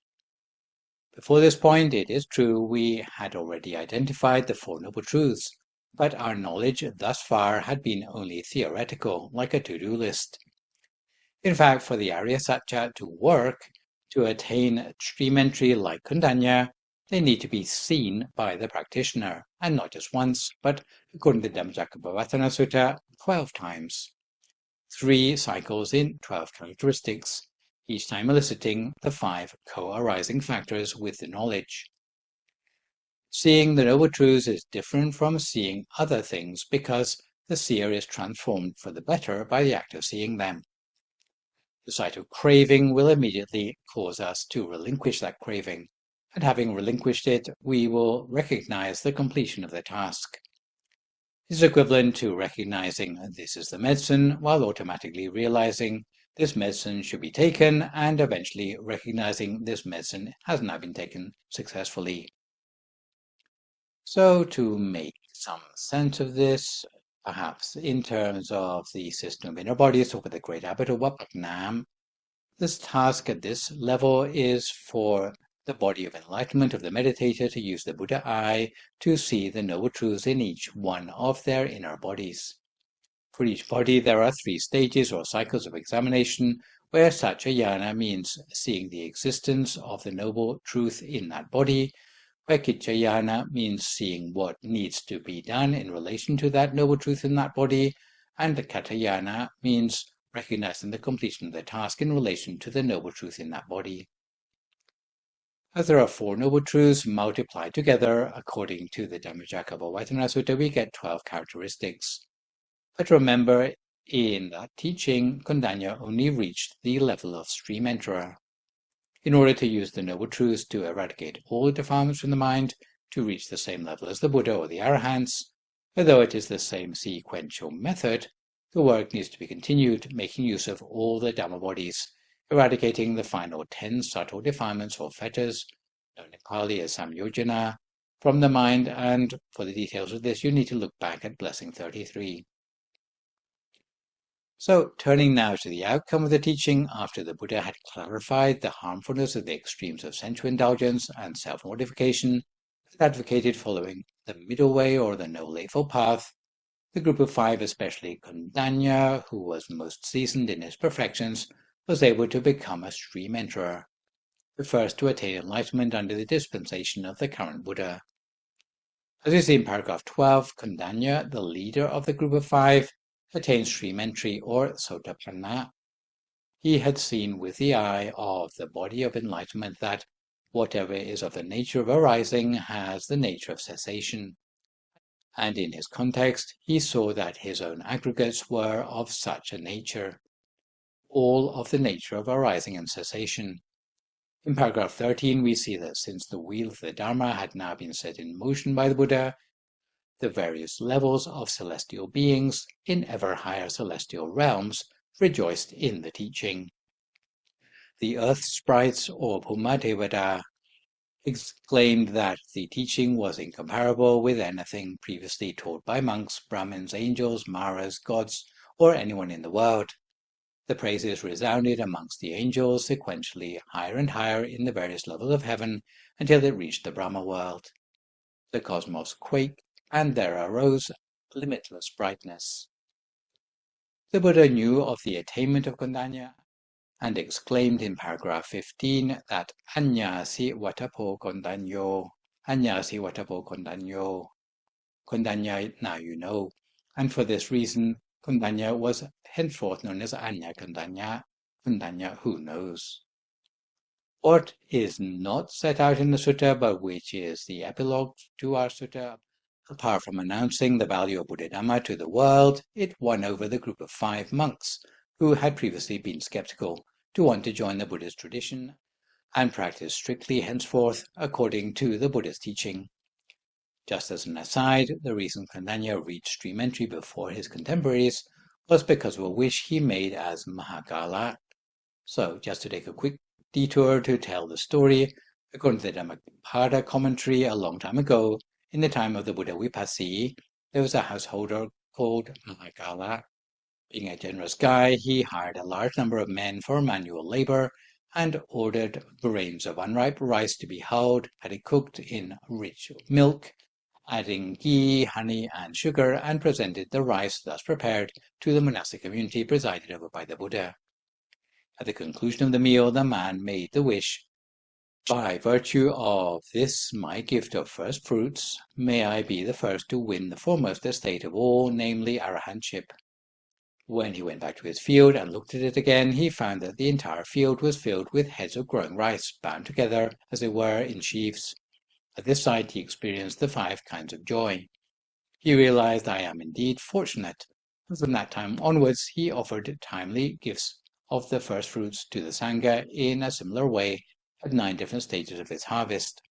Before this point, it is true, we had already identified the 4 Noble Truths, but our knowledge thus far had been only theoretical, like a to-do list. In fact, for the Arya Satya to work, to attain stream entry like Kondañña, they need to be seen by the practitioner, and not just once, but according to the Dhammacakkapavattana Sutta, 12 times. 3 cycles in 12 characteristics, each time eliciting the 5 co-arising factors with the knowledge. Seeing the Noble Truths is different from seeing other things because the seer is transformed for the better by the act of seeing them. The sight of craving will immediately cause us to relinquish that craving, and having relinquished it, we will recognize the completion of the task. This is equivalent to recognizing this is the medicine while automatically realizing this medicine should be taken and eventually recognizing this medicine has now been taken successfully. So to make some sense of this, perhaps in terms of the system of inner bodies or with the great habit of Wapaknam, this task at this level is for the body of enlightenment of the meditator to use the Buddha eye to see the Noble Truths in each one of their inner bodies. For each body there are 3 stages or cycles of examination, where Satchayana means seeing the existence of the Noble Truth in that body, where Kiccayana means seeing what needs to be done in relation to that Noble Truth in that body, and Katayana means recognizing the completion of the task in relation to the Noble Truth in that body. As there are 4 Noble Truths multiplied together, according to the Dhammacakkapavattana Sutta, we get 12 characteristics. But remember, in that teaching, Kondañña only reached the level of stream enterer. In order to use the Noble Truths to eradicate all defilements from the mind, to reach the same level as the Buddha or the Arahants, although it is the same sequential method, the work needs to be continued, making use of all the Dhamma bodies, eradicating the final 10 subtle defilements or fetters, known in Pali as samyojana, from the mind, and for the details of this you need to look back at Blessing 33. So, turning now to the outcome of the teaching, after the Buddha had clarified the harmfulness of the extremes of sensual indulgence and self-mortification, and advocated following the middle way or the Noble Eightfold Path, the group of 5, especially Kondañña, who was most seasoned in his perfections, was able to become a stream enterer, the first to attain enlightenment under the dispensation of the current Buddha. As we see in paragraph 12, Kondañña, the leader of the group of 5, attained stream entry or sotapanna. He had seen with the eye of the body of enlightenment that whatever is of the nature of arising has the nature of cessation. And in his context, he saw that his own aggregates were of such a nature, all of the nature of arising and cessation. In paragraph 13, we see that since the wheel of the Dharma had now been set in motion by the Buddha, the various levels of celestial beings in ever higher celestial realms rejoiced in the teaching. The earth sprites or Bhumadevata exclaimed that the teaching was incomparable with anything previously taught by monks, Brahmins, angels, Maras, gods, or anyone in the world. The praises resounded amongst the angels, sequentially higher and higher in the various levels of heaven until it reached the Brahma world. The cosmos quaked, and there arose limitless brightness. The Buddha knew of the attainment of Kondañña and exclaimed in paragraph 15 that Anyasi Watapo Kondañño, Anyasi Watapo Kondañño, Kondañña now you know, and for this reason Kondañña was henceforth known as Anya Kondañña, Kondañña who knows. What is not set out in the sutta, but which is the epilogue to our sutta, Apart from announcing the value of Buddha Dhamma to the world, it won over the group of 5 monks who had previously been skeptical to want to join the Buddha's tradition and practice strictly henceforth according to the Buddha's teaching. Just as an aside, the reason Kondañña reached stream entry before his contemporaries was because of a wish he made as Mahakala. So, just to take a quick detour to tell the story, according to the Dhammacakkapavattana commentary a long time ago, in the time of the Buddha Vipassi, there was a householder called Mahakala. Being a generous guy, he hired a large number of men for manual labor and ordered grains of unripe rice to be hulled, had it cooked in rich milk, adding ghee, honey, and sugar, and presented the rice thus prepared to the monastic community presided over by the Buddha. At the conclusion of the meal, the man made the wish, "By virtue of this my gift of first fruits, may I be the first to win the foremost estate of all, namely arahantship." When he went back to his field and looked at it again, he found that the entire field was filled with heads of growing rice, bound together, as it were, in sheaves. At this sight he experienced the 5 kinds of joy. He realized, "I am indeed fortunate," and from that time onwards he offered timely gifts of the first fruits to the Sangha in a similar way at 9 different stages of his harvest: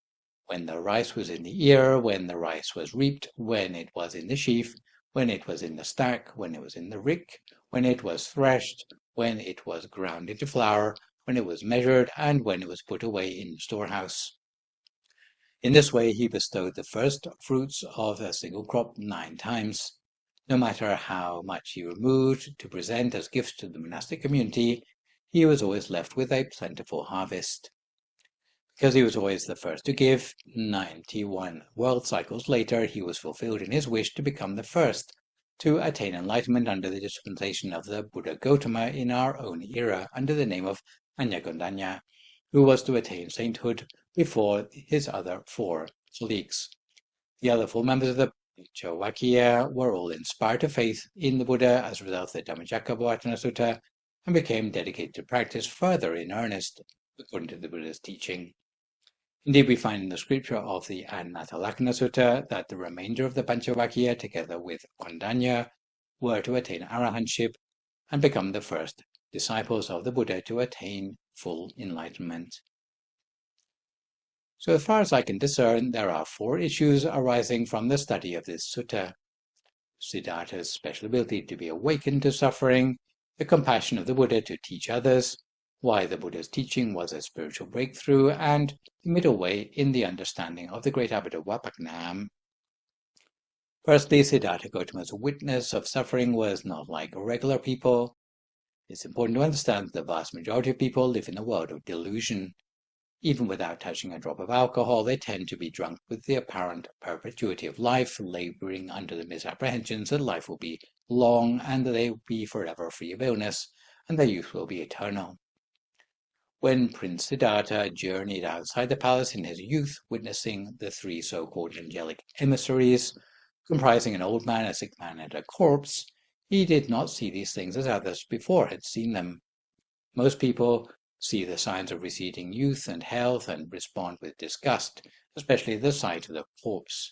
when the rice was in the ear, when the rice was reaped, when it was in the sheaf, when it was in the stack, when it was in the rick, when it was threshed, when it was ground into flour, when it was measured, and when it was put away in the storehouse. In this way he bestowed the first fruits of a single crop 9 times. No matter how much he removed to present as gifts to the monastic community, he was always left with a plentiful harvest. Because he was always the first to give, 91 world cycles later he was fulfilled in his wish to become the first to attain enlightenment under the dispensation of the Buddha Gautama in our own era under the name of Kondañña, who was to attain sainthood before his other 4 colleagues. The other 4 members of the Dhammacakkapavattana were all inspired to faith in the Buddha as a result of the Dhammacakkapavattana Sutta and became dedicated to practice further in earnest according to the Buddha's teaching. Indeed, we find in the scripture of the Anathalakhana Sutta that the remainder of the Panchavakya, together with Kondañña, were to attain arahantship and become the first disciples of the Buddha to attain full enlightenment. So as far as I can discern, there are 4 issues arising from the study of this sutta: Siddhartha's special ability to be awakened to suffering, the compassion of the Buddha to teach others, why the Buddha's teaching was a spiritual breakthrough, and the middle way in the understanding of the great habit of Vapaknam. Firstly, Siddhartha Gautama's witness of suffering was not like regular people. It's important to understand that the vast majority of people live in a world of delusion. Even without touching a drop of alcohol, they tend to be drunk with the apparent perpetuity of life, laboring under the misapprehensions that life will be long and that they will be forever free of illness, and their youth will be eternal. When Prince Siddhartha journeyed outside the palace in his youth, witnessing the 3 so-called angelic emissaries, comprising an old man, a sick man, and a corpse, he did not see these things as others before had seen them. Most people see the signs of receding youth and health and respond with disgust, especially at the sight of the corpse.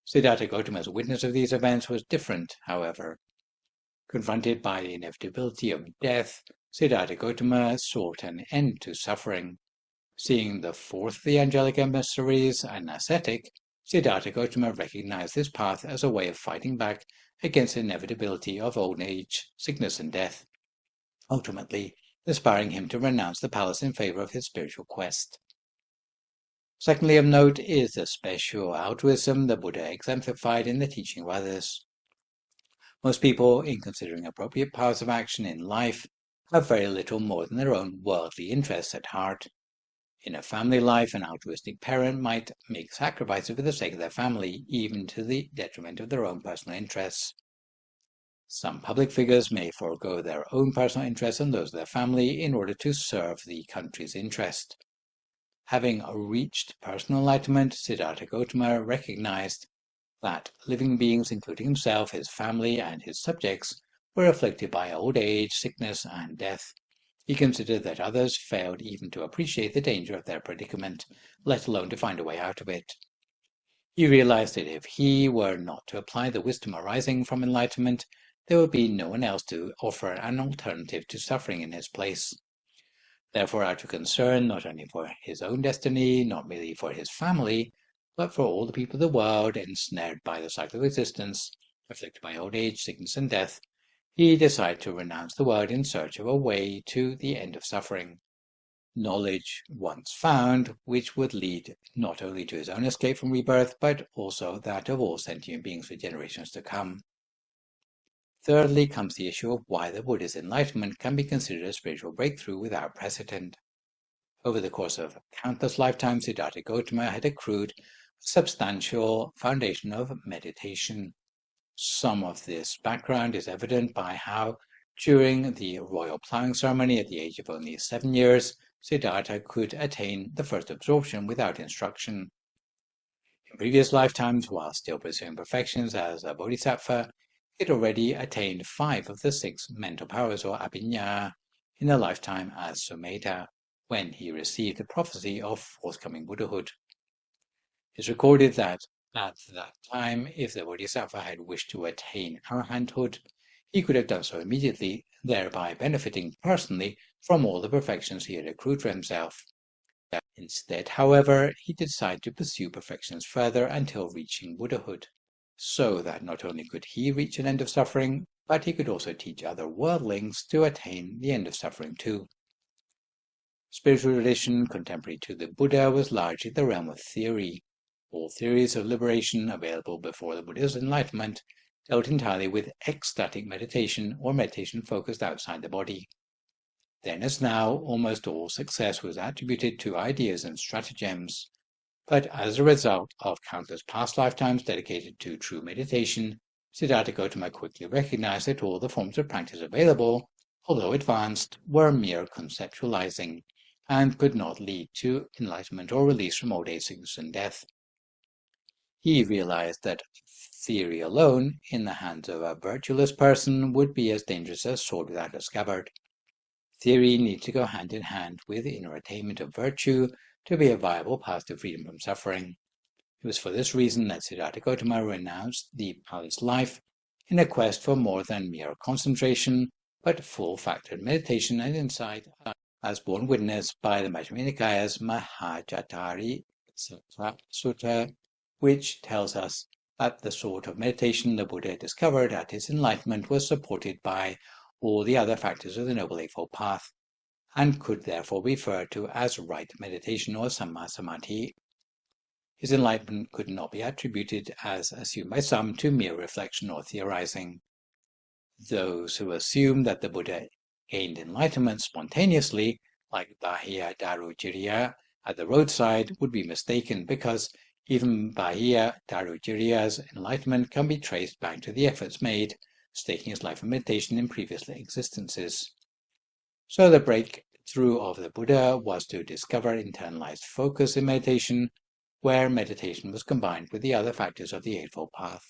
Siddhartha Gautama's witness of these events was different, however. Confronted by the inevitability of death, Siddhartha Gautama sought an end to suffering. Seeing the 4th of the angelic emissaries, an ascetic, Siddhartha Gautama recognized this path as a way of fighting back against the inevitability of old age, sickness, and death, ultimately inspiring him to renounce the palace in favor of his spiritual quest. Secondly, of note is the special altruism the Buddha exemplified in the teaching of others. Most people, in considering appropriate paths of action in life, have very little more than their own worldly interests at heart. In a family life, an altruistic parent might make sacrifices for the sake of their family, even to the detriment of their own personal interests. Some public figures may forego their own personal interests and those of their family in order to serve the country's interest. Having reached personal enlightenment, Siddhartha Gautama recognized that living beings, including himself, his family, and his subjects, were afflicted by old age, sickness, and death. He considered that others failed even to appreciate the danger of their predicament, let alone to find a way out of it. He realized that if he were not to apply the wisdom arising from enlightenment, there would be no one else to offer an alternative to suffering in his place. Therefore, out of concern not only for his own destiny, not merely for his family, but for all the people of the world ensnared by the cycle of existence, afflicted by old age, sickness, and death, he decided to renounce the world in search of a way to the end of suffering. Knowledge once found, which would lead not only to his own escape from rebirth, but also that of all sentient beings for generations to come. Thirdly comes the issue of why the Buddha's enlightenment can be considered a spiritual breakthrough without precedent. Over the course of countless lifetimes, Siddhartha Gautama had accrued a substantial foundation of meditation. Some of this background is evident by how, during the royal ploughing ceremony at the age of only 7 years, Siddhartha could attain the first absorption without instruction. In previous lifetimes, while still pursuing perfections as a bodhisattva, he had already attained 5 of the 6 mental powers, or abhiññā, in a lifetime as Sumedha, when he received the prophecy of forthcoming Buddhahood. It is recorded that at that time, if the bodhisattva had wished to attain arahanthood, he could have done so immediately, thereby benefiting personally from all the perfections he had accrued for himself. Instead, however, he decided to pursue perfections further until reaching Buddhahood, so that not only could he reach an end of suffering, but he could also teach other worldlings to attain the end of suffering too. Spiritual tradition contemporary to the Buddha was largely the realm of theory. All theories of liberation available before the Buddha's enlightenment dealt entirely with ecstatic meditation or meditation focused outside the body. Then as now, almost all success was attributed to ideas and stratagems. But as a result of countless past lifetimes dedicated to true meditation, Siddhartha Gautama quickly recognized that all the forms of practice available, although advanced, were mere conceptualizing, and could not lead to enlightenment or release from old age, sickness, and death. He realized that theory alone, in the hands of a virtueless person, would be as dangerous as a sword without a scabbard. Theory needs to go hand in hand with inner attainment of virtue to be a viable path to freedom from suffering. It was for this reason that Siddhartha Gautama renounced the palace life in a quest for more than mere concentration, but full-factored meditation and insight, as borne witness by the Majjhima Nikaya's Mahajatari Sutta, which tells us that the sort of meditation the Buddha discovered at his enlightenment was supported by all the other factors of the Noble Eightfold Path, and could therefore be referred to as right meditation or Samma Samadhi. His enlightenment could not be attributed, as assumed by some, to mere reflection or theorizing. Those who assume that the Buddha gained enlightenment spontaneously, like Bahya Darujiriya at the roadside, would be mistaken, because even Bahya Darujiriya's enlightenment can be traced back to the efforts made, staking his life of meditation in previous existences. So the breakthrough of the Buddha was to discover internalized focus in meditation, where meditation was combined with the other factors of the Eightfold Path.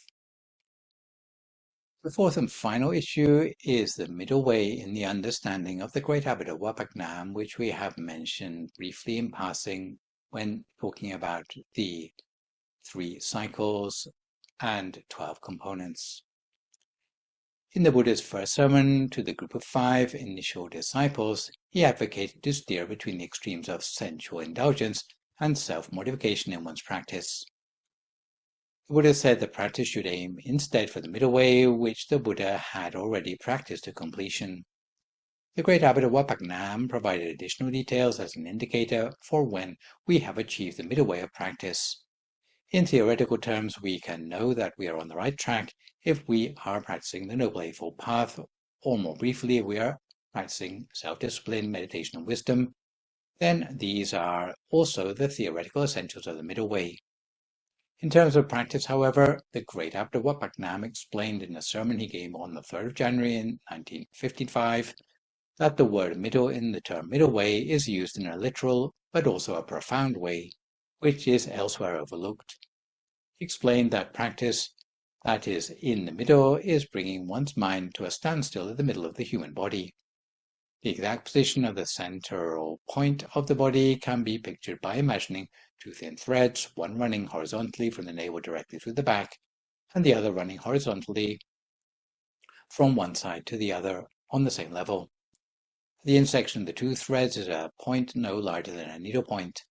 The fourth and final issue is the middle way in the understanding of the great habit of Vapaknam, which we have mentioned briefly in passing when talking about the 3 cycles and 12 components. In the Buddha's first sermon to the group of 5 initial disciples, he advocated to steer between the extremes of sensual indulgence and self-mortification in one's practice. The Buddha said the practice should aim instead for the middle way, which the Buddha had already practiced to completion. The great habit of Vapaknam provided additional details as an indicator for when we have achieved the middle way of practice. In theoretical terms, we can know that we are on the right track if we are practicing the Noble Eightfold Path, or more briefly, if we are practicing self-discipline, meditation, and wisdom. Then these are also the theoretical essentials of the middle way. In terms of practice, however, the great habit of Vapaknam explained in a sermon he gave on the 3rd of January in 1955 that the word middle in the term middle way is used in a literal but also a profound way, which is elsewhere overlooked. He explained that practice that is in the middle is bringing one's mind to a standstill in the middle of the human body. The exact position of the central point of the body can be pictured by imagining two thin threads, one running horizontally from the navel directly through the back, and the other running horizontally from one side to the other on the same level. The intersection of the two threads is a point no larger than a needle point,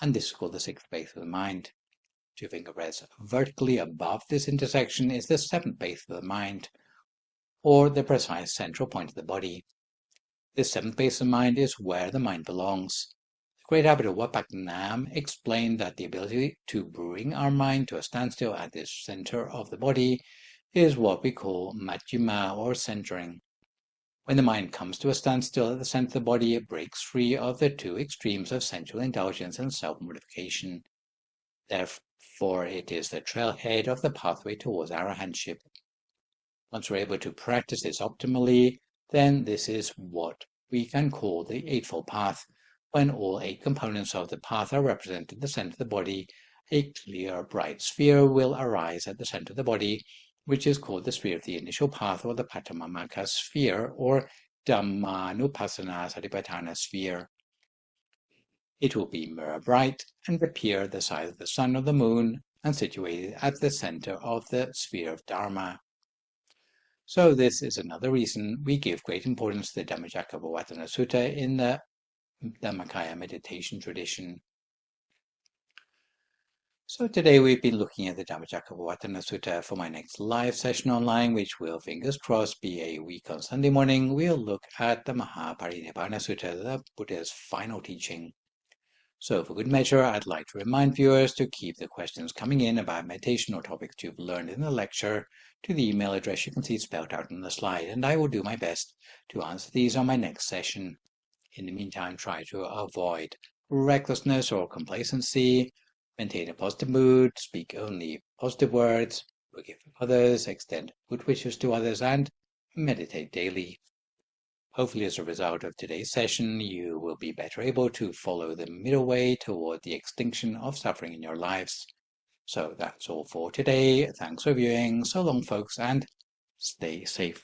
and this is called the sixth base of the mind. Two finger breadths vertically above this intersection is the seventh base of the mind, or the precise central point of the body. This seventh base of the mind is where the mind belongs. The great abbot of Wat Pak Nam explained that the ability to bring our mind to a standstill at this center of the body is what we call majjhima, or centering. When the mind comes to a standstill at the center of the body, it breaks free of the two extremes of sensual indulgence and self-mortification. Therefore, it is the trailhead of the pathway towards arahantship. Once we're able to practice this optimally, then this is what we can call the Eightfold Path. When all 8 components of the path are represented at the center of the body, a clear, bright sphere will arise at the center of the body, which is called the sphere of the initial path, or the Pattamamaka sphere, or Dhammanupassana Satipatthana sphere. It will be mirror bright and appear the size of the sun or the moon, and situated at the center of the sphere of Dharma. So this is another reason we give great importance to the Dhammacakkapavattana Sutta in the Dhammakaya meditation tradition. So today we've been looking at the Dhammacakkapavattana Sutta. For my next live session online, which will, fingers crossed, be a week on Sunday morning, we'll look at the Mahaparinibbana Sutta, the Buddha's final teaching. So for good measure, I'd like to remind viewers to keep the questions coming in about meditation or topics you've learned in the lecture to the email address you can see spelled out on the slide, and I will do my best to answer these on my next session. In the meantime, try to avoid recklessness or complacency, maintain a positive mood, speak only positive words, forgive others, extend good wishes to others, and meditate daily. Hopefully, as a result of today's session, you will be better able to follow the middle way toward the extinction of suffering in your lives. So that's all for today. Thanks for viewing. So long, folks, and stay safe.